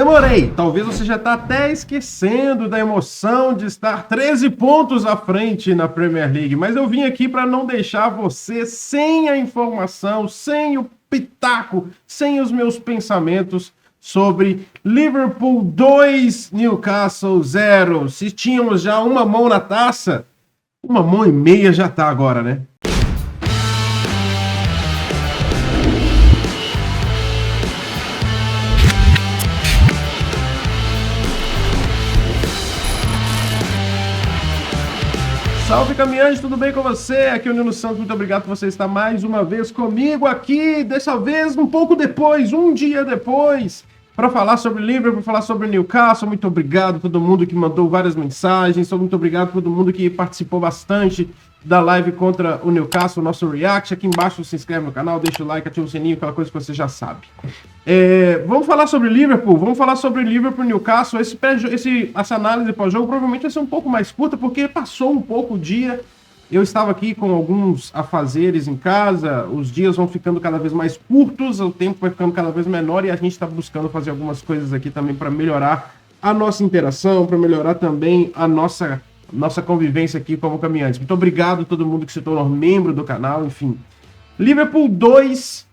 Demorei, talvez você já está até esquecendo da emoção de estar 13 pontos à frente na Premier League, mas eu vim aqui para não deixar você sem a informação, sem o pitaco, sem os meus pensamentos sobre Liverpool 2, Newcastle 0. Se tínhamos já uma mão na taça, uma mão e meia já tá agora, né? Salve, caminhante, tudo bem com você? Aqui é o Nino Santos, muito obrigado por você estar mais uma vez comigo aqui, dessa vez um pouco depois, um dia depois, para falar sobre Liverpool, para falar sobre Newcastle. Muito obrigado a todo mundo que mandou várias mensagens, muito obrigado a todo mundo que participou bastante da live contra o Newcastle, nosso react. Aqui embaixo se inscreve no canal, deixa o like, ativa o sininho, aquela coisa que você já sabe. Vamos falar sobre Liverpool, e Newcastle. Essa análise pós-jogo provavelmente vai ser um pouco mais curta, porque passou um pouco o dia. Eu estava aqui com alguns afazeres em casa, os dias vão ficando cada vez mais curtos, o tempo vai ficando cada vez menor e a gente está buscando fazer algumas coisas aqui também para melhorar a nossa interação, para melhorar também a nossa convivência aqui como caminhantes. Muito obrigado a todo mundo que se tornou membro do canal, enfim. Liverpool 2,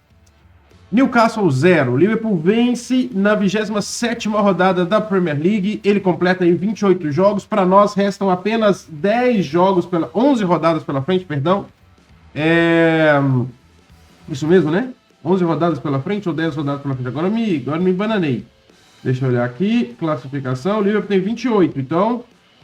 Newcastle 0. Liverpool vence na 27ª rodada da Premier League. Ele completa aí 28 jogos. Para nós restam apenas 11 rodadas pela frente, perdão. Isso mesmo, né? 11 rodadas pela frente ou 10 rodadas pela frente? Agora me bananei. Deixa eu olhar aqui. Classificação. O Liverpool tem 28, então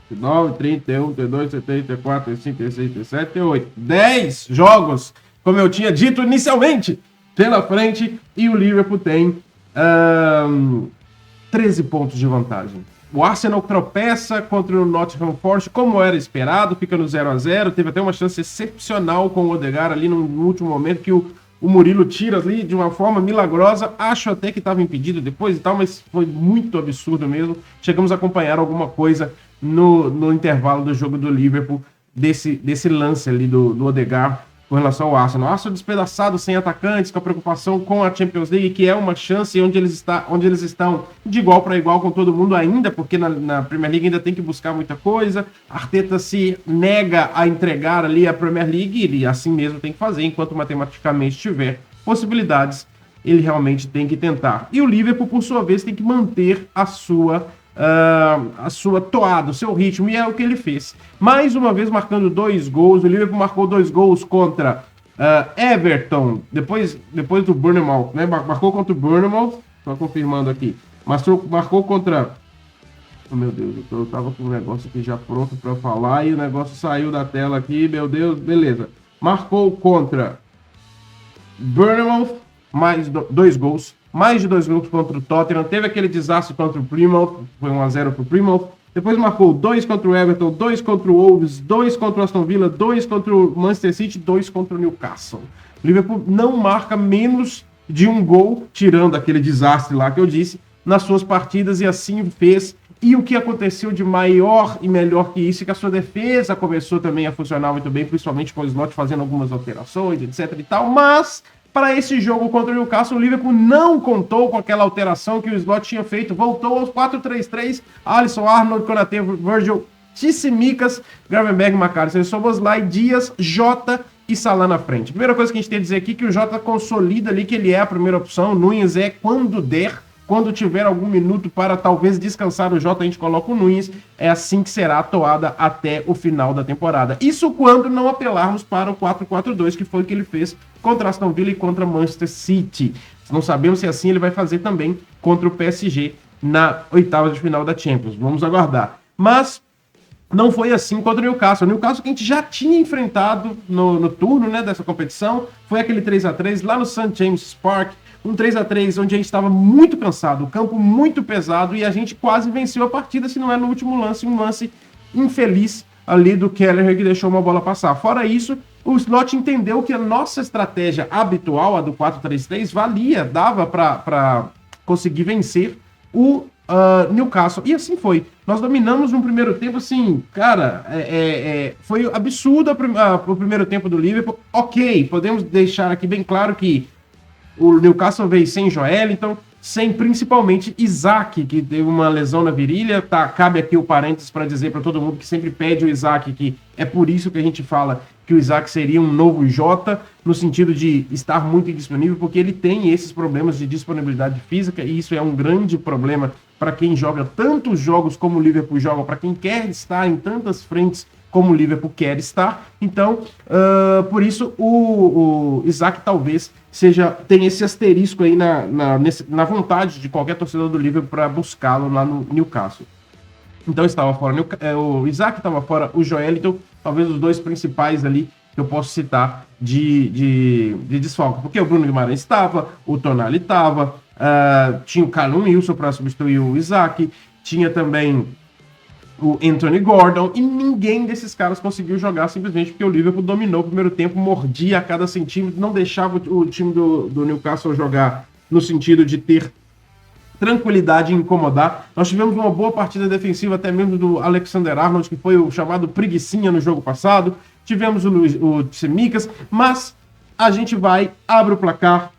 9, 31, 32, 34, 35, 36, 37, 38. 10 jogos, como eu tinha dito inicialmente, pela frente, e o Liverpool tem 13 pontos de vantagem. O Arsenal tropeça contra o Nottingham Forest, como era esperado, fica no 0-0, teve até uma chance excepcional com o Odegaard ali no último momento, que o Murilo tira ali de uma forma milagrosa, acho até que estava impedido depois e tal, mas foi muito absurdo mesmo. Chegamos a acompanhar alguma coisa no intervalo do jogo do Liverpool, desse lance ali do Odegaard com relação ao Arsenal. O Arsenal despedaçado, sem atacantes, com a preocupação com a Champions League, que é uma chance onde eles estão de igual para igual com todo mundo ainda, porque na Premier League ainda tem que buscar muita coisa. Arteta se nega a entregar ali a Premier League, e ele assim mesmo tem que fazer, enquanto matematicamente tiver possibilidades, ele realmente tem que tentar. E o Liverpool, por sua vez, tem que manter a sua toada, o seu ritmo, e é o que ele fez. Mais uma vez marcando 2 gols. O Liverpool marcou 2 gols contra Everton, depois do Bournemouth, né? Marcou contra o Bournemouth, só confirmando aqui. Marcou contra... Oh, meu Deus, eu tava com um negócio aqui já pronto para falar e o negócio saiu da tela aqui, meu Deus, beleza. Marcou contra Bournemouth, mais 2 gols. Mais de 2 gols contra o Tottenham, teve aquele desastre contra o Plymouth, foi 1-0 para o Plymouth, depois marcou 2 contra o Everton, 2 contra o Wolves, 2 contra o Aston Villa, 2 contra o Manchester City, 2 contra o Newcastle. O Liverpool não marca menos de 1 gol, tirando aquele desastre lá que eu disse, nas suas partidas, e assim fez. E o que aconteceu de maior e melhor que isso é que a sua defesa começou também a funcionar muito bem, principalmente com o Slot fazendo algumas alterações, etc e tal, mas... Para esse jogo contra o Newcastle, o Liverpool não contou com aquela alteração que o Slot tinha feito. Voltou aos 4-3-3, Alisson, Arnold, Konaté, Virgil, Tsimikas, Gravenberch, McAllister, Szoboszlai, Dias, Jota e Salah na frente. Primeira coisa que a gente tem a dizer aqui é que o Jota consolida ali que ele é a primeira opção. O Nunes é quando der. Quando tiver algum minuto para talvez descansar o Jota, a gente coloca o Nunes. É assim que será a toada até o final da temporada. Isso quando não apelarmos para o 4-4-2, que foi o que ele fez contra Aston Villa e contra Manchester City. Não sabemos se assim ele vai fazer também contra o PSG na oitava de final da Champions. Vamos aguardar. Mas não foi assim contra o Newcastle. O Newcastle que a gente já tinha enfrentado no turno, né, dessa competição. Foi aquele 3-3 lá no St. James' Park. Um 3-3 onde a gente estava muito cansado, o campo muito pesado, e a gente quase venceu a partida, se não é no último lance, um lance infeliz ali do Kelleher que deixou uma bola passar. Fora isso, o Slot entendeu que a nossa estratégia habitual, a do 4-3-3, valia, dava para conseguir vencer o Newcastle. E assim foi. Nós dominamos no primeiro tempo, assim, cara, foi absurdo o primeiro tempo do Liverpool. Ok, podemos deixar aqui bem claro que o Newcastle veio sem Joelinton, sem principalmente Isaac, que teve uma lesão na virilha. Tá, cabe aqui o parênteses para dizer para todo mundo que sempre pede o Isaac, que é por isso que a gente fala que o Isaac seria um novo Jota, no sentido de estar muito indisponível, porque ele tem esses problemas de disponibilidade física, e isso é um grande problema para quem joga tantos jogos como o Liverpool joga, para quem quer estar em tantas frentes como o Liverpool quer estar. Então, por isso, o Isaac talvez tenha esse asterisco aí na vontade de qualquer torcedor do Liverpool para buscá-lo lá no Newcastle. Então estava fora o Isaac, estava fora o Joelinton, talvez os dois principais ali que eu posso citar de desfalque, porque o Bruno Guimarães estava, o Tonali estava, tinha o Callum Wilson para substituir o Isaac, tinha também o Anthony Gordon, e ninguém desses caras conseguiu jogar simplesmente porque o Liverpool dominou o primeiro tempo, mordia a cada centímetro, não deixava o time do Newcastle jogar no sentido de ter tranquilidade em incomodar. Nós tivemos uma boa partida defensiva, até mesmo do Alexander-Arnold, que foi o chamado preguicinha no jogo passado. Tivemos o Tsimikas, mas a gente abre o placar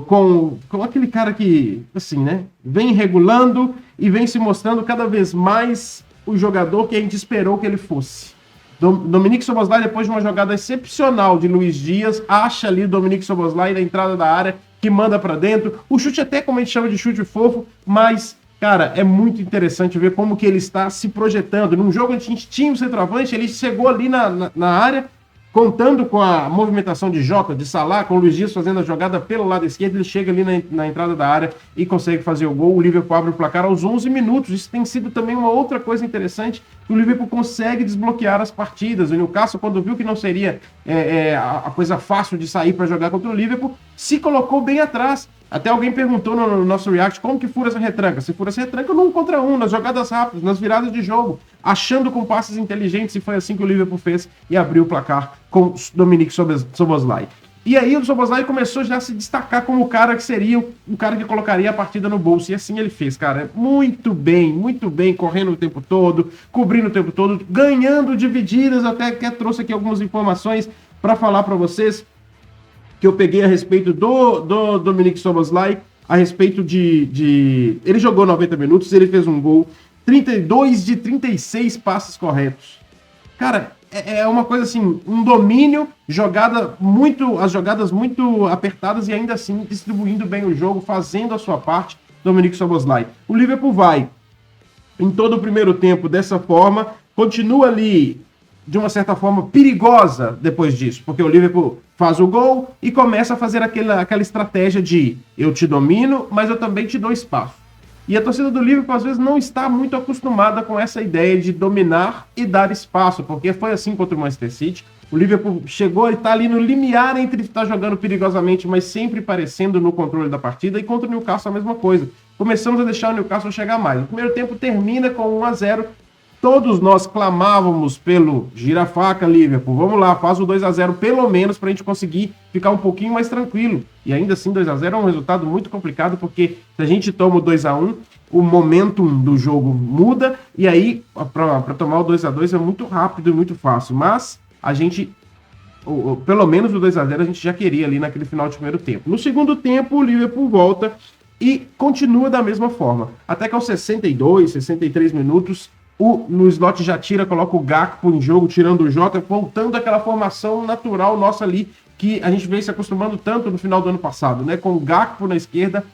com aquele cara que, assim, né, vem regulando e vem se mostrando cada vez mais o jogador que a gente esperou que ele fosse. Dominique Szoboszlai, depois de uma jogada excepcional de Luiz Dias, acha ali o Dominique Szoboszlai na entrada da área, que manda pra dentro. O chute até, como a gente chama de chute fofo, mas, cara, é muito interessante ver como que ele está se projetando. Num jogo onde a gente tinha um centroavante, ele chegou ali na área, contando com a movimentação de Jota, de Salah, com o Luiz Dias fazendo a jogada pelo lado esquerdo, ele chega ali na entrada da área e consegue fazer o gol. O Liverpool abre o placar aos 11 minutos. Isso tem sido também uma outra coisa interessante, que o Liverpool consegue desbloquear as partidas. O Newcastle, quando viu que não seria a coisa fácil de sair para jogar contra o Liverpool, se colocou bem atrás. Até alguém perguntou no nosso react como que fura essa retranca. Se fura essa retranca no 1 contra 1, nas jogadas rápidas, nas viradas de jogo, achando com passes inteligentes, e foi assim que o Liverpool fez e abriu o placar com Dominique Szoboszlai. E aí o Szoboszlai começou já a se destacar como o cara que seria o cara que colocaria a partida no bolso, e assim ele fez, cara, muito bem, correndo o tempo todo, cobrindo o tempo todo, ganhando divididas, até que trouxe aqui algumas informações para falar para vocês, que eu peguei a respeito do Dominique Szoboszlai, a respeito ele jogou 90 minutos, ele fez um gol, 32 de 36 passes corretos. Cara, é uma coisa assim, um domínio, as jogadas muito apertadas e ainda assim distribuindo bem o jogo, fazendo a sua parte, Dominique Szoboszlai. O Liverpool vai em todo o primeiro tempo dessa forma, continua ali de uma certa forma perigosa depois disso, porque o Liverpool faz o gol e começa a fazer aquela estratégia de eu te domino, mas eu também te dou espaço. E a torcida do Liverpool às vezes não está muito acostumada com essa ideia de dominar e dar espaço, porque foi assim contra o Manchester City. O Liverpool chegou e está ali no limiar entre estar jogando perigosamente, mas sempre parecendo no controle da partida, e contra o Newcastle a mesma coisa. Começamos a deixar o Newcastle chegar mais. O primeiro tempo termina com 1-0. Todos nós clamávamos pelo gira-faca, Liverpool. Vamos lá, faz o 2-0 pelo menos para a gente conseguir ficar um pouquinho mais tranquilo. E ainda assim, 2-0 é um resultado muito complicado, porque se a gente toma o 2-1, o momentum do jogo muda, e aí para tomar o 2-2 é muito rápido e muito fácil. Mas a gente, pelo menos o 2-0 a gente já queria ali naquele final de primeiro tempo. No segundo tempo, o Liverpool volta e continua da mesma forma. Até que aos 62, 63 minutos, no slot já coloca o Gakpo em jogo, tirando o Jota, voltando àquela formação natural nossa ali, que a gente vem se acostumando tanto no final do ano passado, né? Com o Gakpo na esquerda,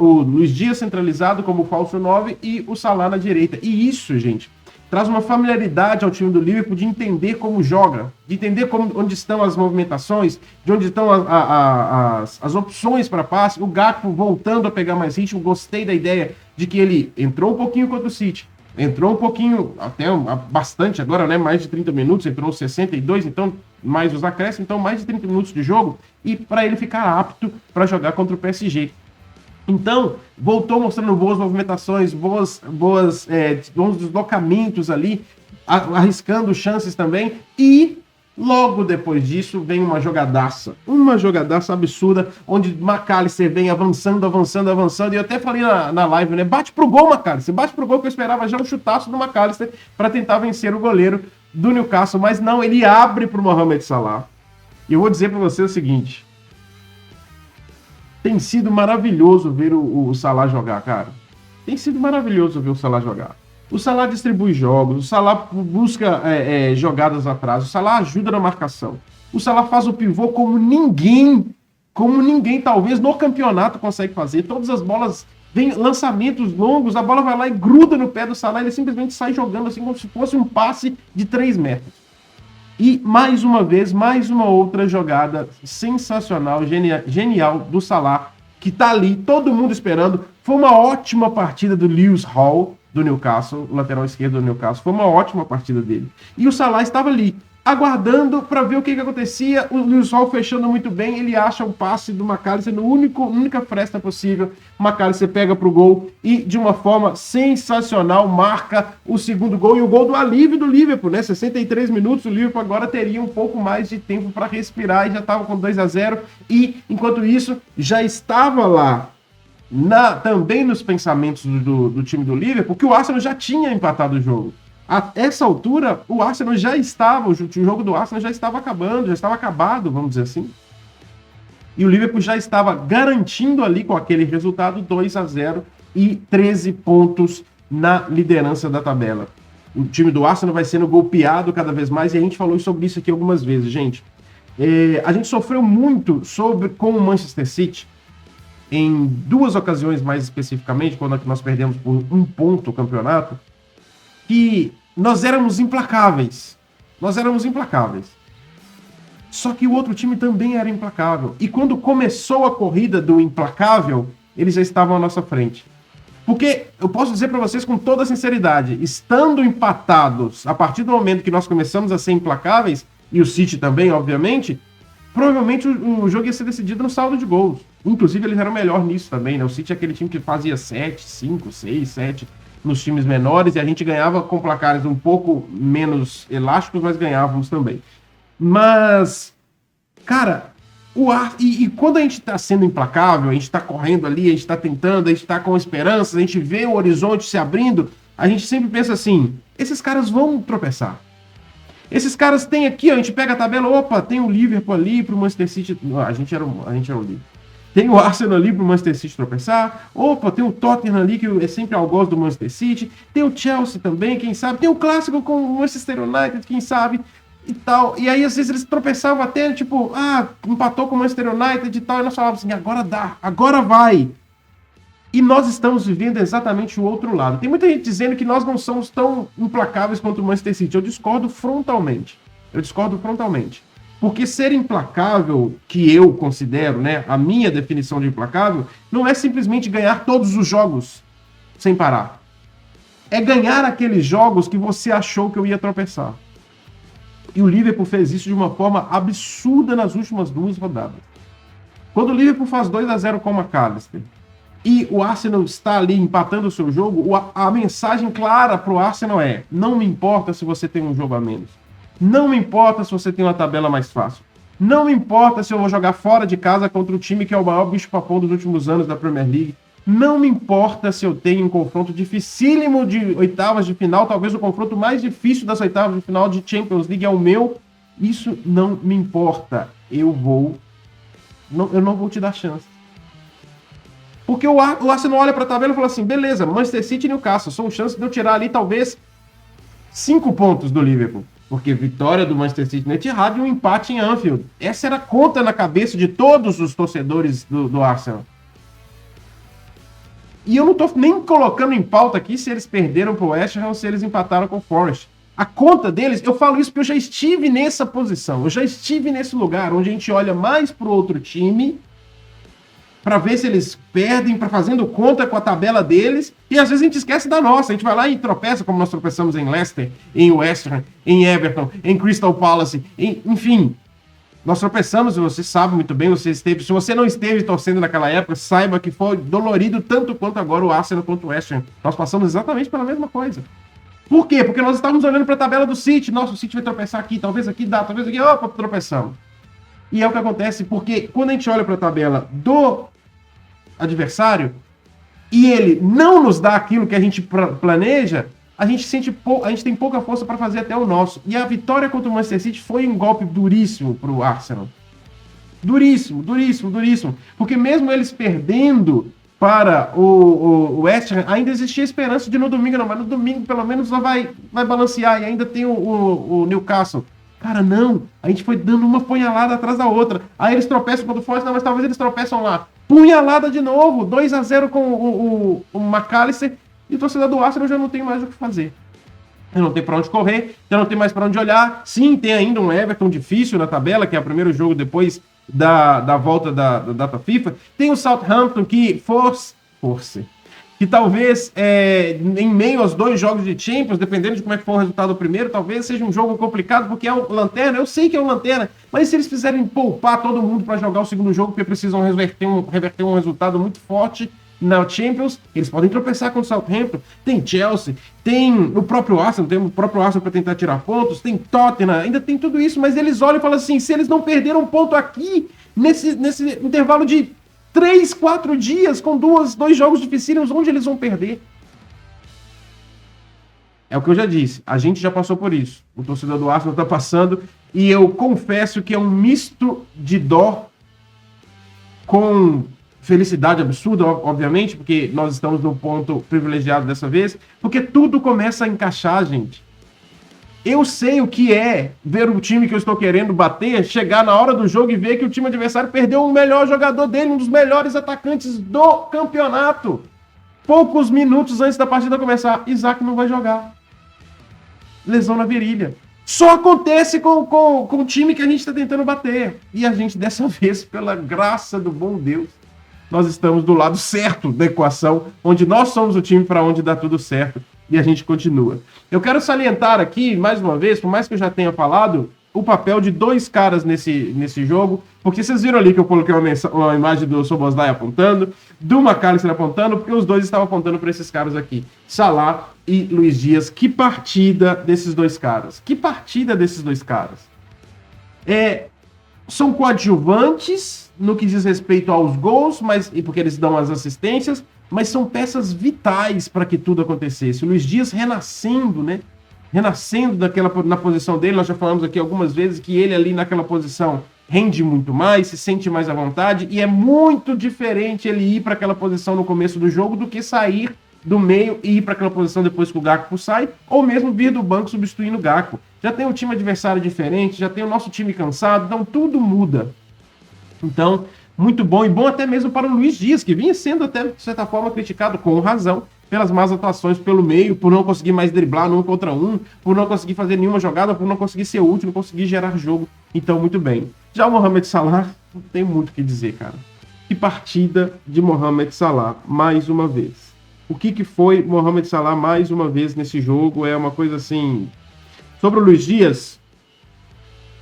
o Luiz Dias centralizado como falso 9 e o Salah na direita. E isso, gente, traz uma familiaridade ao time do Liverpool de entender como joga, de entender onde estão as movimentações, de onde estão as opções para passe. O Gakpo voltando a pegar mais ritmo, gostei da ideia de que ele entrou um pouquinho contra o City, entrou um pouquinho, até bastante agora, né? Mais de 30 minutos, entrou 62, então mais os acréscimos, então mais de 30 minutos de jogo, e para ele ficar apto para jogar contra o PSG. Então, voltou mostrando boas movimentações, bons deslocamentos ali, arriscando chances também, e logo depois disso vem uma jogadaça absurda, onde McAllister vem avançando, e eu até falei na live, né, bate pro gol, McAllister, bate pro gol, que eu esperava já um chutaço do McAllister para tentar vencer o goleiro do Newcastle, mas não, ele abre pro Mohamed Salah. E eu vou dizer para você o seguinte, Tem sido maravilhoso ver o Salah jogar, cara. Tem sido maravilhoso ver o Salah jogar. O Salah distribui jogos, o Salah busca jogadas atrás, o Salah ajuda na marcação. O Salah faz o pivô como ninguém talvez no campeonato consegue fazer. Todas as bolas vêm lançamentos longos, a bola vai lá e gruda no pé do Salah, ele simplesmente sai jogando assim como se fosse um passe de 3 metros. E mais uma vez, mais uma outra jogada sensacional, genial do Salah, que tá ali, todo mundo esperando. Foi uma ótima partida do Lewis Hall, do Newcastle, o lateral esquerdo do Newcastle. Foi uma ótima partida dele. E o Salah estava ali, aguardando para ver o que acontecia. O Lewis Hall fechando muito bem, ele acha o passe do McAllister na única fresta possível. O McAllister pega pro gol e, de uma forma sensacional, marca o segundo gol e o gol do alívio do Liverpool, né? 63 minutos, o Liverpool agora teria um pouco mais de tempo para respirar e já estava com 2-0. E, enquanto isso, já estava lá também nos pensamentos do time do Liverpool, que o Arsenal já tinha empatado o jogo. A essa altura, o Arsenal já estava, o jogo do Arsenal já estava acabando, já estava acabado, vamos dizer assim. E o Liverpool já estava garantindo ali com aquele resultado 2-0 e 13 pontos na liderança da tabela. O time do Arsenal vai sendo golpeado cada vez mais e a gente falou sobre isso aqui algumas vezes, gente. A gente sofreu muito com o Manchester City em 2 ocasiões mais especificamente, quando nós perdemos por 1 ponto o campeonato, que nós éramos implacáveis. Nós éramos implacáveis. Só que o outro time também era implacável. E quando começou a corrida do implacável, eles já estavam à nossa frente. Porque, eu posso dizer para vocês com toda sinceridade, estando empatados, a partir do momento que nós começamos a ser implacáveis, e o City também, obviamente, provavelmente o jogo ia ser decidido no saldo de gols. Inclusive, eles eram melhor nisso também, né? O City é aquele time que fazia 7, 5, 6, 7 nos times menores, e a gente ganhava com placares um pouco menos elásticos, mas ganhávamos também. Mas, cara, quando a gente tá sendo implacável, a gente tá correndo ali, a gente tá tentando, a gente tá com esperanças, a gente vê o horizonte se abrindo, a gente sempre pensa assim, esses caras vão tropeçar. Esses caras têm aqui, ó, a gente pega a tabela, opa, tem o Liverpool ali pro Manchester City, a gente era o Liverpool. Tem o Arsenal ali pro Manchester City tropeçar. Opa, tem o Tottenham ali, que é sempre algoz do Manchester City. Tem o Chelsea também, quem sabe. Tem o clássico com o Manchester United, quem sabe. E tal. E aí, às vezes, eles tropeçavam até, tipo, empatou com o Manchester United e tal. E nós falávamos assim, agora dá, agora vai. E nós estamos vivendo exatamente o outro lado. Tem muita gente dizendo que nós não somos tão implacáveis quanto o Manchester City. Eu discordo frontalmente. Porque ser implacável, que eu considero, né, a minha definição de implacável, não é simplesmente ganhar todos os jogos sem parar. É ganhar aqueles jogos que você achou que eu ia tropeçar. E o Liverpool fez isso de uma forma absurda nas últimas 2 rodadas. Quando o Liverpool faz 2-0 com o McAllister e o Arsenal está ali empatando o seu jogo, a mensagem clara para o Arsenal é: não me importa se você tem um jogo a menos. Não me importa se você tem uma tabela mais fácil. Não me importa se eu vou jogar fora de casa contra o time que é o maior bicho-papão dos últimos anos da Premier League. Não me importa se eu tenho um confronto dificílimo de oitavas de final, talvez o confronto mais difícil das oitavas de final de Champions League é o meu. Isso não me importa. Eu não vou te dar chance. Porque o Arsenal olha para a tabela e fala assim, beleza, Manchester City e Newcastle, são chances de eu tirar ali talvez 5 pontos do Liverpool. Porque vitória do Manchester City no Etihad e um empate em Anfield. Essa era a conta na cabeça de todos os torcedores do Arsenal. E eu não tô nem colocando em pauta aqui se eles perderam pro West Ham ou se eles empataram com o Forest. A conta deles, eu falo isso porque eu já estive nessa posição. Eu já estive nesse lugar onde a gente olha mais pro outro time para ver se eles perdem, para fazendo conta com a tabela deles, e às vezes a gente esquece da nossa, a gente vai lá e tropeça, como nós tropeçamos em Leicester, em West Ham, em Everton, em Crystal Palace, enfim, nós tropeçamos, e você sabe muito bem, se você não esteve torcendo naquela época, saiba que foi dolorido tanto quanto agora o Arsenal contra o West Ham. Nós passamos exatamente pela mesma coisa. Por quê? Porque nós estávamos olhando para a tabela do City, nossa, o City vai tropeçar aqui, talvez aqui dá, talvez aqui, opa, tropeçamos. E é o que acontece, porque quando a gente olha para a tabela do adversário e ele não nos dá aquilo que a gente planeja, a gente tem pouca força para fazer até o nosso. E a vitória contra o Manchester City foi um golpe duríssimo para o Arsenal. Duríssimo, duríssimo, duríssimo. Porque mesmo eles perdendo para o West Ham, ainda existia esperança de no domingo, não, mas no domingo pelo menos vai balancear e ainda tem o Newcastle. Cara, não, a gente foi dando uma punhalada atrás da outra. Aí eles tropeçam contra o Forest, não, mas talvez eles tropeçam lá. Punhalada de novo, 2-0 com o McAllister, e o torcedor do Arsenal já não tem mais o que fazer. Já não tem para onde correr, já não tem mais para onde olhar. Sim, tem ainda um Everton difícil na tabela, que é o primeiro jogo depois da volta da data FIFA. Tem o Southampton que force. Que talvez, em meio aos 2 jogos de Champions, dependendo de como é que for o resultado do primeiro, talvez seja um jogo complicado, porque é o Lanterna, eu sei que é o Lanterna, mas se eles fizerem poupar todo mundo para jogar o segundo jogo, porque precisam reverter um resultado muito forte na Champions, eles podem tropeçar com o Southampton. Tem Chelsea, tem o próprio Arsenal, para tentar tirar pontos, tem Tottenham, ainda tem tudo isso, mas eles olham e falam assim, se eles não perderam um ponto aqui, nesse intervalo de 3, 4 dias, com 2 jogos dificílimos, onde eles vão perder? É o que eu já disse, a gente já passou por isso. O torcedor do Arsenal está passando, e eu confesso que é um misto de dó com felicidade absurda, obviamente, porque nós estamos no ponto privilegiado dessa vez, porque tudo começa a encaixar, gente. Eu sei o que é ver o time que eu estou querendo bater, chegar na hora do jogo e ver que o time adversário perdeu o melhor jogador dele, um dos melhores atacantes do campeonato. Poucos minutos antes da partida começar, Isaac não vai jogar. Lesão na virilha. Só acontece com o time que a gente está tentando bater. E a gente, dessa vez, pela graça do bom Deus, nós estamos do lado certo da equação, onde nós somos o time para onde dá tudo certo. E a gente continua. Eu quero salientar aqui, mais uma vez, por mais que eu já tenha falado, o papel de 2 caras nesse jogo, porque vocês viram ali que eu coloquei uma imagem do Szoboszlai apontando, do McAllister apontando, porque os dois estavam apontando para esses caras aqui, Salah e Luiz Dias. Que partida desses 2 caras. Que partida desses 2 caras. São coadjuvantes no que diz respeito aos gols, e porque eles dão as assistências, mas são peças vitais para que tudo acontecesse. O Luiz Dias renascendo, né? Renascendo na posição dele. Nós já falamos aqui algumas vezes que ele ali naquela posição rende muito mais, se sente mais à vontade, e é muito diferente ele ir para aquela posição no começo do jogo do que sair do meio e ir para aquela posição depois que o Gakpo sai, ou mesmo vir do banco substituindo o Gakpo. Já tem um time adversário diferente, já tem o nosso time cansado, então tudo muda. Então, muito bom, e bom até mesmo para o Luiz Dias, que vinha sendo até, de certa forma, criticado com razão pelas más atuações pelo meio, por não conseguir mais driblar no 1 contra 1, por não conseguir fazer nenhuma jogada, por não conseguir ser útil, não conseguir gerar jogo. Então, muito bem. Já o Mohamed Salah, não tem muito o que dizer, cara. Que partida de Mohamed Salah, mais uma vez. O que foi Mohamed Salah mais uma vez nesse jogo? É uma coisa assim... Sobre o Luiz Dias,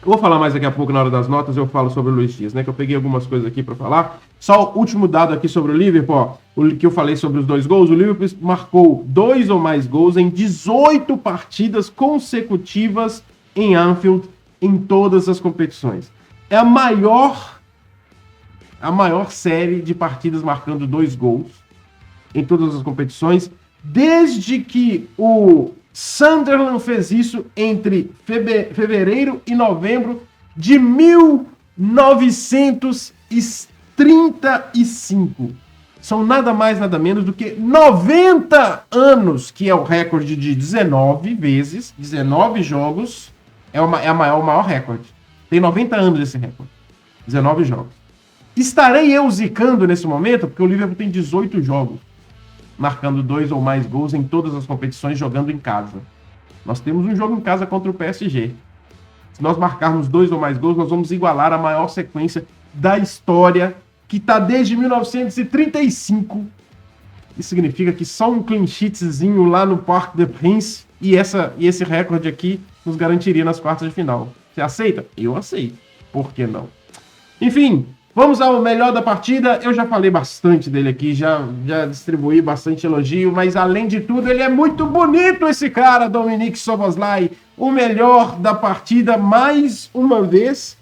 eu vou falar mais daqui a pouco na hora das notas, eu falo sobre o Luiz Dias, né? Que eu peguei algumas coisas aqui para falar. Só o último dado aqui sobre o Liverpool, ó, o que eu falei sobre os 2 gols. O Liverpool marcou 2 ou mais gols em 18 partidas consecutivas em Anfield, em todas as competições. É a maior série de partidas marcando 2 gols em todas as competições, desde que o Sunderland fez isso entre fevereiro e novembro de 1935. São nada mais, nada menos do que 90 anos, que é o recorde de 19 vezes, 19 jogos, é o maior recorde. Tem 90 anos esse recorde. 19 jogos. Estarei eu zicando nesse momento, porque o Liverpool tem 18 jogos, marcando 2 ou mais gols em todas as competições, jogando em casa. Nós temos um jogo em casa contra o PSG. Se nós marcarmos 2 ou mais gols, nós vamos igualar a maior sequência da história, que está desde 1935. Isso significa que só um clean sheetzinho lá no Parc des Princes e esse recorde aqui nos garantiria nas quartas de final. Você aceita? Eu aceito. Por que não? Enfim, vamos ao melhor da partida. Eu já falei bastante dele aqui, já distribuí bastante elogio, mas além de tudo, ele é muito bonito, esse cara, Dominique Szoboszlai. O melhor da partida, mais uma vez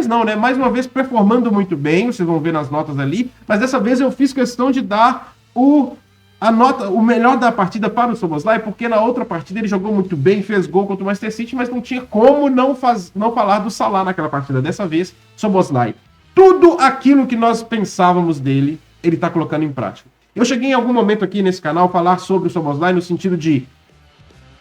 não, né? Mais uma vez performando muito bem, vocês vão ver nas notas ali, mas dessa vez eu fiz questão de dar o melhor da partida para o Szoboszlai, porque na outra partida ele jogou muito bem, fez gol contra o Manchester City, mas não tinha como não falar do Salah naquela partida. Dessa vez, Szoboszlai. Tudo aquilo que nós pensávamos dele, ele tá colocando em prática. Eu cheguei em algum momento aqui nesse canal a falar sobre o Szoboszlai no sentido de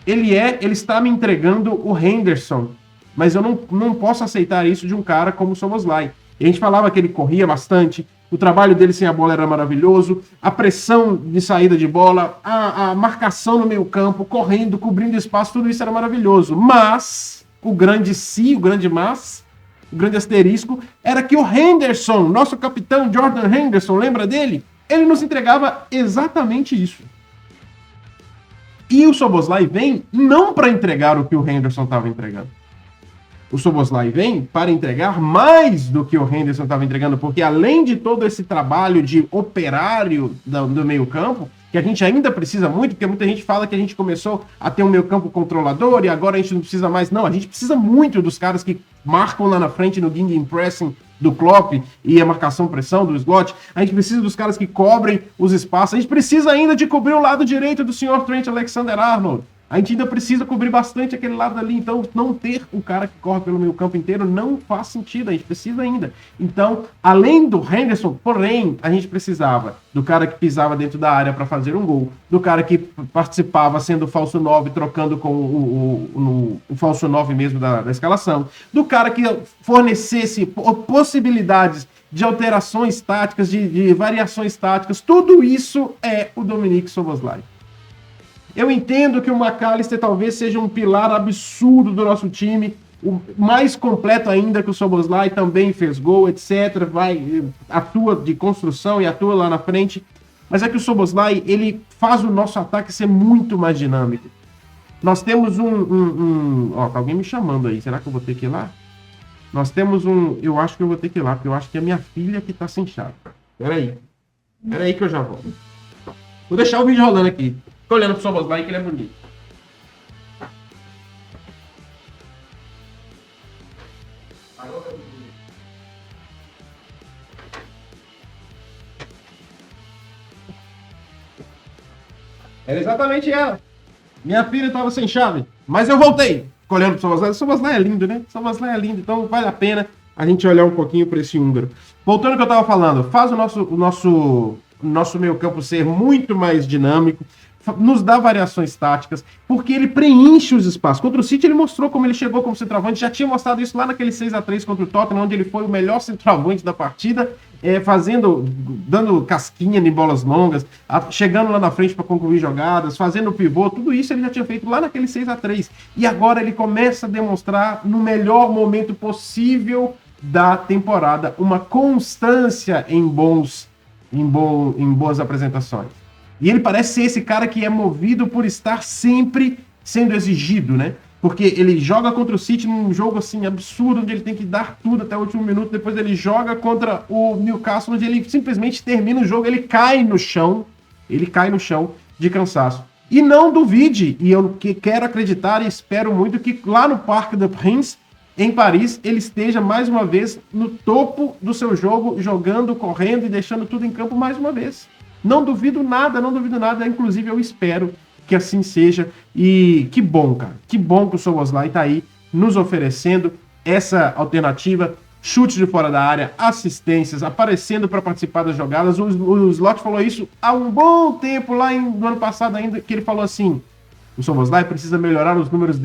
ele está me entregando o Henderson, mas eu não posso aceitar isso de um cara como o Szoboszlai. E a gente falava que ele corria bastante, o trabalho dele sem a bola era maravilhoso, a pressão de saída de bola, a marcação no meio campo, correndo, cobrindo espaço, tudo isso era maravilhoso. Mas o grande o grande asterisco, era que o Henderson, nosso capitão Jordan Henderson, lembra dele? Ele nos entregava exatamente isso. E o Szoboszlai vem não para entregar o que o Henderson estava entregando. O Szoboszlai vem para entregar mais do que o Henderson estava entregando, porque além de todo esse trabalho de operário do meio campo, que a gente ainda precisa muito, porque muita gente fala que a gente começou a ter um meio campo controlador e agora a gente não precisa mais. Não, a gente precisa muito dos caras que marcam lá na frente no Gegenpressing do Klopp e a marcação-pressão do slot. A gente precisa dos caras que cobrem os espaços. A gente precisa ainda de cobrir o lado direito do senhor Trent Alexander-Arnold. A gente ainda precisa cobrir bastante aquele lado ali. Então, não ter um cara que corre pelo meio campo inteiro não faz sentido. A gente precisa ainda. Então, além do Henderson, porém, a gente precisava do cara que pisava dentro da área para fazer um gol, do cara que participava sendo falso 9, trocando com o falso 9 mesmo da escalação, do cara que fornecesse possibilidades de alterações táticas, de variações táticas. Tudo isso é o Dominik Szoboszlai. Eu entendo que o McAllister talvez seja um pilar absurdo do nosso time, o mais completo ainda que o Szoboszlai, também fez gol, etc. Atua de construção e atua lá na frente. Mas é que o Szoboszlai, ele faz o nosso ataque ser muito mais dinâmico. Nós temos Ó, tá alguém me chamando aí. Será que eu vou ter que ir lá? Nós temos Eu acho que eu vou ter que ir lá, porque eu acho que é a minha filha que tá sem chave. Peraí que eu já volto. Vou deixar o vídeo rolando aqui. Tô olhando pro Szoboszlai que ele é bonito. Era exatamente ela. Minha filha tava sem chave, mas eu voltei. Olhando pro Szoboszlai. O Szoboszlai é lindo, né? O Szoboszlai é lindo, então vale a pena a gente olhar um pouquinho para esse húngaro. Voltando ao que eu tava falando, faz o nosso meio campo ser muito mais dinâmico, nos dá variações táticas, porque ele preenche os espaços. Contra o City ele mostrou como ele chegou como centroavante, já tinha mostrado isso lá naquele 6-3 contra o Tottenham, onde ele foi o melhor centroavante da partida, dando casquinha em bolas longas, chegando lá na frente para concluir jogadas, fazendo o pivô, tudo isso ele já tinha feito lá naquele 6-3. E agora ele começa a demonstrar no melhor momento possível da temporada uma constância em boas apresentações. E ele parece ser esse cara que é movido por estar sempre sendo exigido, né? Porque ele joga contra o City num jogo assim absurdo, onde ele tem que dar tudo até o último minuto. Depois ele joga contra o Newcastle, onde ele simplesmente termina o jogo, ele cai no chão de cansaço. E não duvide, e eu quero acreditar e espero muito que lá no Parc des Princes, em Paris, ele esteja mais uma vez no topo do seu jogo, jogando, correndo e deixando tudo em campo mais uma vez. Não duvido nada, inclusive eu espero que assim seja. E que bom, cara, que bom que o Szoboszlai tá aí nos oferecendo essa alternativa, chutes de fora da área, assistências, aparecendo para participar das jogadas. O Slot falou isso há um bom tempo, lá no ano passado ainda, que ele falou assim, o Szoboszlai precisa melhorar nos números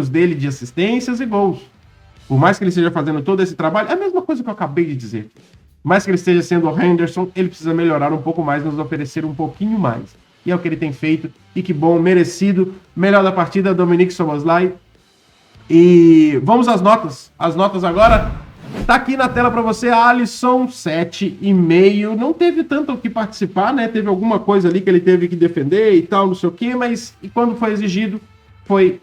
dele de assistências e gols. Por mais que ele esteja fazendo todo esse trabalho, é a mesma coisa que eu acabei de dizer. Por mais que ele esteja sendo o Henderson, ele precisa melhorar um pouco mais, nos oferecer um pouquinho mais. E é o que ele tem feito. E que bom, merecido. Melhor da partida, Dominik Szoboszlai. E vamos às notas. As notas agora. Tá aqui na tela para você, Alisson, 7,5. Não teve tanto o que participar, né? Teve alguma coisa ali que ele teve que defender e tal, não sei o quê. Mas e quando foi exigido, foi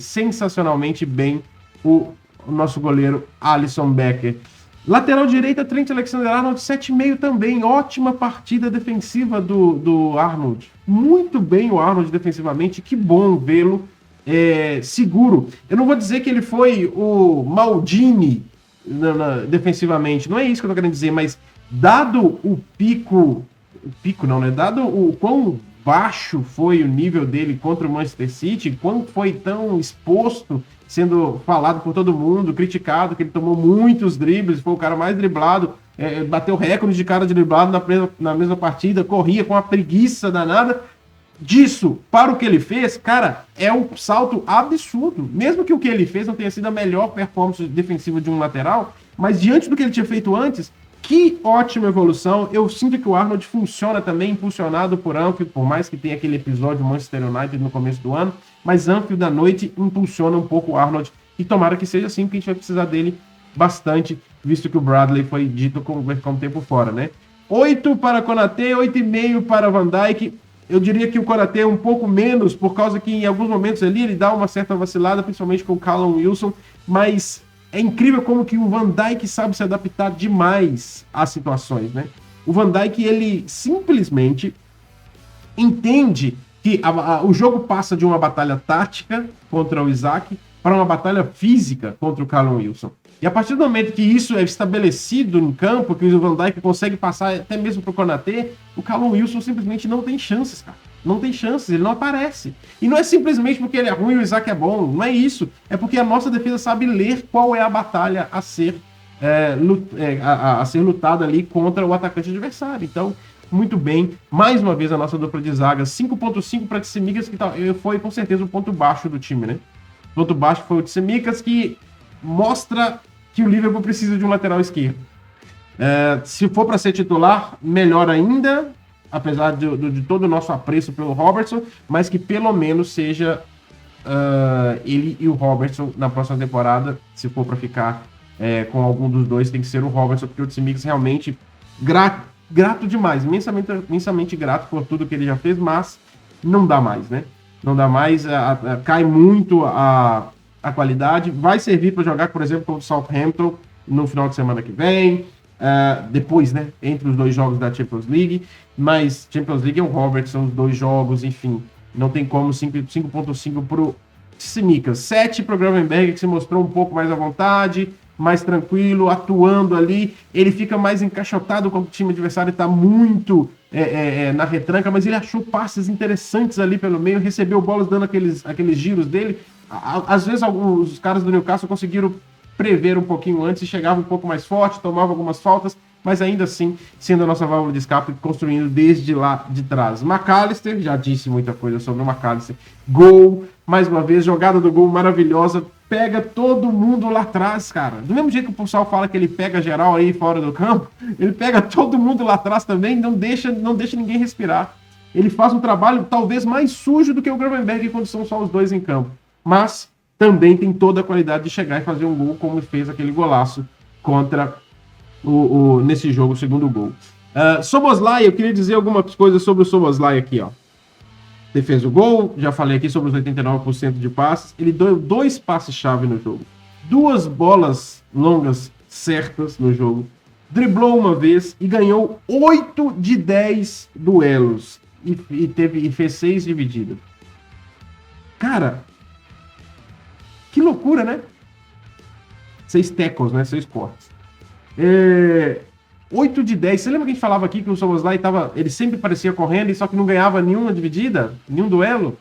sensacionalmente bem o nosso goleiro Alisson Becker. Lateral direita, Trent Alexander-Arnold, 7,5 também. Ótima partida defensiva do Arnold. Muito bem o Arnold defensivamente. Que bom vê-lo seguro. Eu não vou dizer que ele foi o Maldini defensivamente. Não é isso que eu tô querendo dizer, mas dado o pico não, né? Dado o quão baixo foi o nível dele contra o Manchester City, quando foi tão exposto sendo falado por todo mundo, criticado, que ele tomou muitos dribles, foi o cara mais driblado, bateu recorde de cara driblado na mesma partida, corria com uma preguiça danada. Disso para o que ele fez, cara, é um salto absurdo. Mesmo que o que ele fez não tenha sido a melhor performance defensiva de um lateral, mas diante do que ele tinha feito antes, que ótima evolução. Eu sinto que o Arnold funciona também, impulsionado por Anfield, por mais que tenha aquele episódio Manchester United no começo do ano, mas Anfield da noite impulsiona um pouco o Arnold, e tomara que seja assim, porque a gente vai precisar dele bastante, visto que o Bradley foi dito como vai ficar um tempo fora, né? 8 para Konaté, 8,5 para Van Dijk. Eu diria que o Konaté é um pouco menos, por causa que em alguns momentos ali ele dá uma certa vacilada, principalmente com o Callum Wilson, mas é incrível como que o Van Dijk sabe se adaptar demais às situações, né? O Van Dijk, ele simplesmente entende que o jogo passa de uma batalha tática contra o Isaac para uma batalha física contra o Callum Wilson. E a partir do momento que isso é estabelecido em campo, que o Van Dijk consegue passar até mesmo para o Konaté, o Callum Wilson simplesmente não tem chances, cara. Não tem chances, ele não aparece. E não é simplesmente porque ele é ruim e o Isaac é bom, não é isso. É porque a nossa defesa sabe ler qual é a batalha a ser lutada ali contra o atacante adversário. Então, muito bem. Mais uma vez a nossa dupla de zaga, 5.5 para Tsimikas, que foi com certeza o ponto baixo do time, né? O ponto baixo foi o Tsimikas, que mostra que o Liverpool precisa de um lateral esquerdo. Se for para ser titular, melhor ainda, apesar de todo o nosso apreço pelo Robertson, mas que pelo menos seja ele e o Robertson na próxima temporada. Se for para ficar com algum dos dois, tem que ser o Robertson, porque o Tsimikas realmente grato demais, imensamente grato por tudo que ele já fez, mas não dá mais, né? Não dá mais, cai muito a qualidade. Vai servir para jogar, por exemplo, contra o Southampton no final de semana que vem, depois, né, entre os dois jogos da Champions League, mas Champions League é o Robertson, os dois jogos, enfim, não tem como. 5.5 pro Tsimikas, 7 pro Gravenberch, que se mostrou um pouco mais à vontade, mais tranquilo, atuando ali, ele fica mais encaixotado quando o time adversário está muito na retranca, mas ele achou passes interessantes ali pelo meio, recebeu bolas dando aqueles giros dele. Às vezes os caras do Newcastle conseguiram prever um pouquinho antes e chegavam um pouco mais forte, tomavam algumas faltas, mas ainda assim, sendo a nossa válvula de escape, construindo desde lá de trás. McAllister, já disse muita coisa sobre o McAllister. Gol, mais uma vez, jogada do gol maravilhosa, pega todo mundo lá atrás, cara. Do mesmo jeito que o pessoal fala que ele pega geral aí fora do campo, ele pega todo mundo lá atrás também, não deixa ninguém respirar. Ele faz um trabalho talvez mais sujo do que o Gravenberch quando são só os dois em campo, mas também tem toda a qualidade de chegar e fazer um gol, como fez aquele golaço contra nesse jogo, o segundo gol. Szoboszlai, eu queria dizer algumas coisas sobre o Szoboszlai aqui, ó. Ele fez o gol, já falei aqui sobre os 89% de passes. Ele deu 2 passes-chave no jogo, 2 bolas longas certas no jogo, driblou uma vez e ganhou 8 de 10 duelos e fez 6 divididas. Cara, que loucura, né? 6 tackles, né? 6 cortes. 8 de 10. Você lembra que a gente falava aqui que o Szoboszlai ele sempre parecia correndo e só que não ganhava nenhuma dividida, nenhum duelo?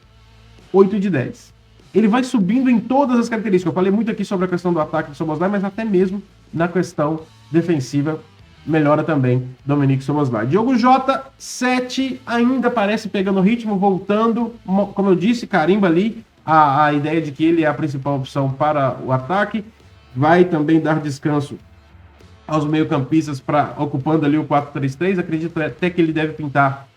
8 de 10. Ele vai subindo em todas as características. Eu falei muito aqui sobre a questão do ataque do Szoboszlai, mas até mesmo na questão defensiva melhora também Dominique Szoboszlai. Diogo Jota, 7, ainda parece pegando ritmo, voltando. Como eu disse, carimba ali a ideia de que ele é a principal opção para o ataque. Vai também dar descanso aos meio-campistas, ocupando ali o 4-3-3. Acredito até que ele deve pintar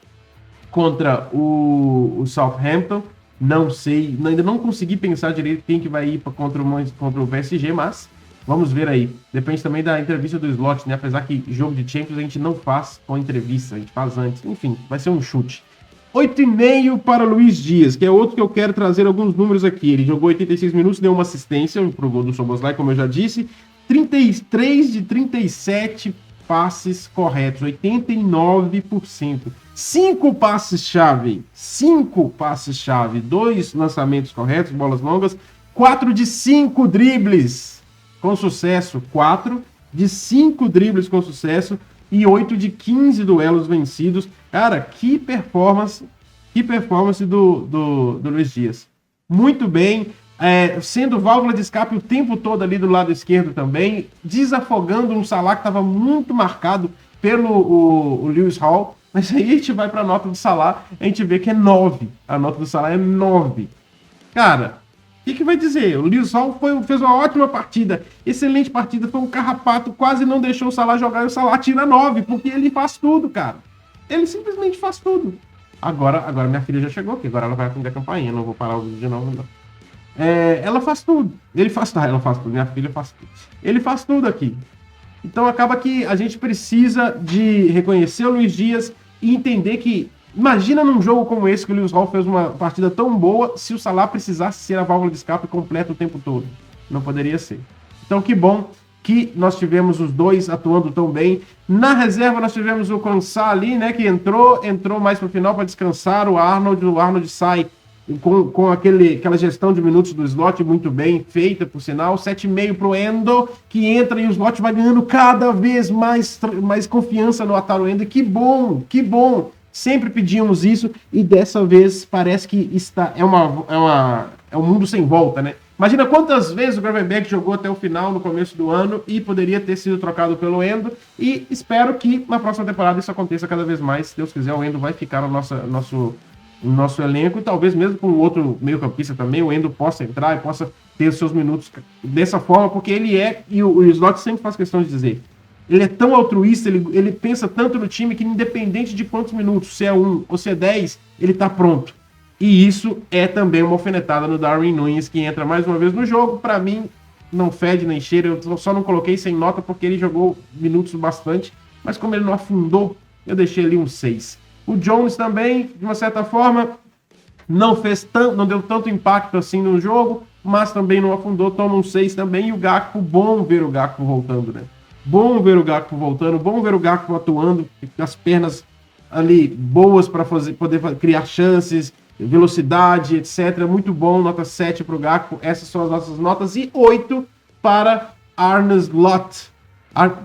contra o Southampton. Não sei, ainda não consegui pensar direito quem que vai ir contra o PSG, mas vamos ver aí. Depende também da entrevista do Slot, né? Apesar que jogo de Champions a gente não faz com entrevista, a gente faz antes. Enfim, vai ser um chute. 8,5 para Luiz Dias, que é outro que eu quero trazer alguns números aqui. Ele jogou 86 minutos, deu uma assistência pro gol do Szoboszlai, como eu já disse. 33 de 37 passes corretos, 89%. 5 passes-chave, 2 lançamentos corretos, bolas longas, 4 de 5 dribles com sucesso, 4 de 5 dribles com sucesso e 8 de 15 duelos vencidos. Cara, que performance do Luiz Dias. Muito bem. sendo válvula de escape o tempo todo ali do lado esquerdo também, desafogando um Salah que estava muito marcado pelo o Lewis Hall. Mas aí a gente vai para a nota do Salah, a gente vê que é 9. A nota do Salah é 9. Cara, o que vai dizer? O Lewis Hall fez uma ótima partida, excelente partida, foi um carrapato, quase não deixou o Salah jogar e o Salah tira 9, porque ele faz tudo, cara. Ele simplesmente faz tudo. Agora minha filha já chegou aqui, agora ela vai atender a campainha, não vou parar o vídeo de novo, não. Ela faz tudo. Ela faz tudo, minha filha faz tudo. Ele faz tudo aqui. Então acaba que a gente precisa de reconhecer o Luiz Dias e entender que, imagina num jogo como esse que o Lewis Hall fez uma partida tão boa se o Salah precisasse ser a válvula de escape completa o tempo todo. Não poderia ser. Então que bom que nós tivemos os dois atuando tão bem. Na reserva nós tivemos o Konsa ali, né, que entrou mais pro final para descansar o Arnold sai com aquela gestão de minutos do slot muito bem feita, por sinal. 7,5 pro Endo, que entra e o slot vai ganhando cada vez mais confiança no Wataru Endo. Que bom, que bom. Sempre pedíamos isso e dessa vez parece que é um mundo sem volta, né? Imagina quantas vezes o Gravenberch jogou até o final, no começo do ano, e poderia ter sido trocado pelo Endo. E espero que na próxima temporada isso aconteça cada vez mais. Se Deus quiser, o Endo vai ficar no nosso elenco, e talvez mesmo com outro meio-campista também, o Endo possa entrar e possa ter os seus minutos dessa forma, porque ele e o Slot sempre faz questão de dizer, ele é tão altruísta, ele pensa tanto no time que independente de quantos minutos, se é 1 ou se é 10, ele tá pronto. E isso é também uma alfinetada no Darwin Núñez, que entra mais uma vez no jogo. Para mim, não fede nem cheira, eu só não coloquei sem nota porque ele jogou minutos bastante, mas como ele não afundou, eu deixei ali um 6. O Jones também, de uma certa forma, não deu tanto impacto assim no jogo, mas também não afundou, toma um 6 também. E o Gakpo, bom ver o Gakpo voltando, né? Bom ver o Gakpo voltando, bom ver o Gakpo atuando, com as pernas ali boas para poder criar chances, velocidade, etc. Muito bom, nota 7 para o Gakpo. Essas são as nossas notas. E 8 para Arne Slot.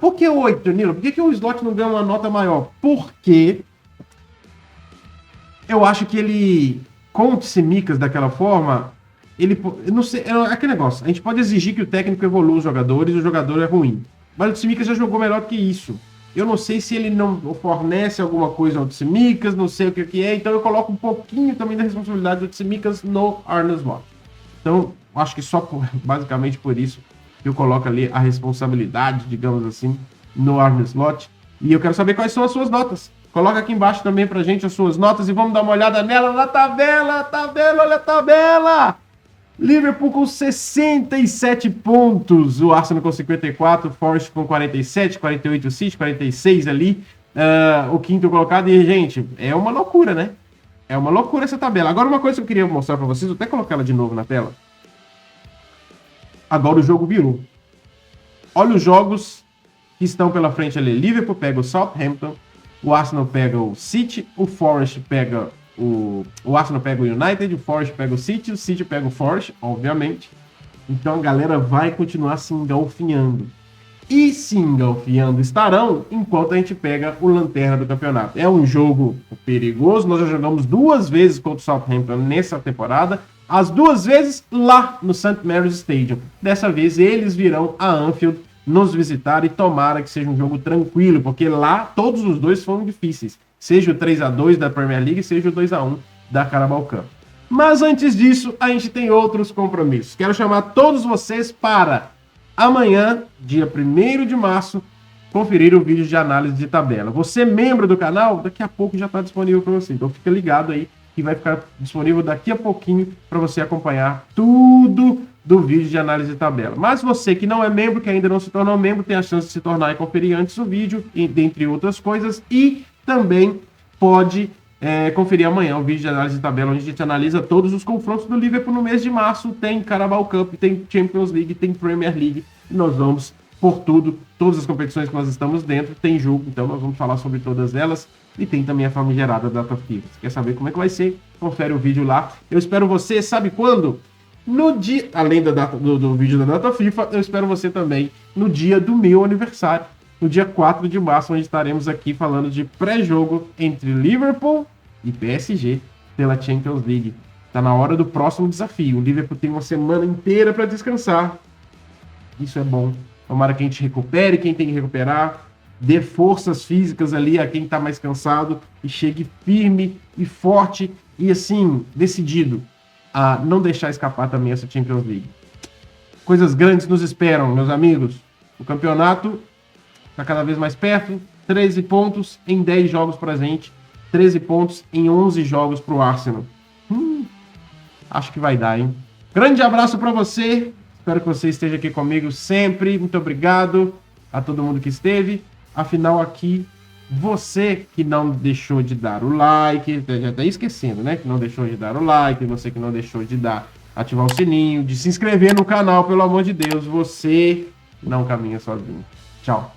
Por que 8, Nilo? Por que o Slot não ganha uma nota maior? Porque eu acho que ele, com o Tsimikas daquela forma, ele, não sei, é aquele negócio, a gente pode exigir que o técnico evolua os jogadores, o jogador é ruim, mas o Tsimikas já jogou melhor que isso. Eu não sei se ele não fornece alguma coisa ao Tsimikas, não sei o que é, então eu coloco um pouquinho também da responsabilidade do Tsimikas no Arne Slot. Então, acho que basicamente por isso que eu coloco ali a responsabilidade, digamos assim, no Arne Slot. E eu quero saber quais são as suas notas. Coloca aqui embaixo também pra gente as suas notas e vamos dar uma olhada nela na tabela, olha a tabela! Liverpool com 67 pontos, o Arsenal com 54, o Forest com 47, 48 o City, 46 ali, o quinto colocado. E, gente, é uma loucura, né? É uma loucura essa tabela. Agora, uma coisa que eu queria mostrar pra vocês, vou até colocar ela de novo na tela. Agora o jogo virou. Olha os jogos que estão pela frente ali. Liverpool pega o Southampton, o Arsenal pega o City, o Forest pega o Arsenal pega o United, o Forest pega o City pega o Forest, obviamente. Então a galera vai continuar se engalfinhando. E se engalfinhando estarão enquanto a gente pega o lanterna do campeonato. É um jogo perigoso, nós já jogamos 2 vezes contra o Southampton nessa temporada, as 2 vezes lá no St. Mary's Stadium. Dessa vez eles virão a Anfield nos visitar e tomara que seja um jogo tranquilo, porque lá todos os dois foram difíceis, seja o 3-2 da Premier League, seja o 2-1 da Carabao Cup. Mas antes disso, a gente tem outros compromissos. Quero chamar todos vocês para amanhã, dia 1º de março, conferir o vídeo de análise de tabela. Você é membro do canal, daqui a pouco já está disponível para você, então fica ligado aí que vai ficar disponível daqui a pouquinho para você acompanhar tudo do vídeo de análise de tabela. Mas você que não é membro, que ainda não se tornou membro, tem a chance de se tornar e conferir antes o vídeo, dentre outras coisas, e também pode conferir amanhã o vídeo de análise de tabela, onde a gente analisa todos os confrontos do Liverpool no mês de março. Tem Carabao Cup, tem Champions League, tem Premier League, e nós vamos por tudo, todas as competições que nós estamos dentro, tem jogo, então nós vamos falar sobre todas elas, e tem também a famigerada data FIFA. Se quer saber como é que vai ser, confere o vídeo lá. Eu espero você, sabe quando? No dia, além do vídeo da data FIFA, eu espero você também no dia do meu aniversário, no dia 4 de março, onde estaremos aqui falando de pré-jogo entre Liverpool e PSG pela Champions League. Tá na hora do próximo desafio. O Liverpool tem uma semana inteira para descansar. Isso é bom. Tomara que a gente recupere quem tem que recuperar, dê forças físicas ali a quem tá mais cansado e chegue firme e forte e, assim, decidido a não deixar escapar também essa Champions League. Coisas grandes nos esperam, meus amigos. O campeonato tá cada vez mais perto. 13 pontos em 10 jogos pra gente. 13 pontos em 11 jogos pro Arsenal. Acho que vai dar, hein? Grande abraço pra você. Espero que você esteja aqui comigo sempre. Muito obrigado a todo mundo que esteve. Afinal, aqui, você que não deixou de dar o like, já tá esquecendo, né? Que não deixou de dar o like, você que não deixou de ativar o sininho, de se inscrever no canal, pelo amor de Deus. Você não caminha sozinho. Tchau.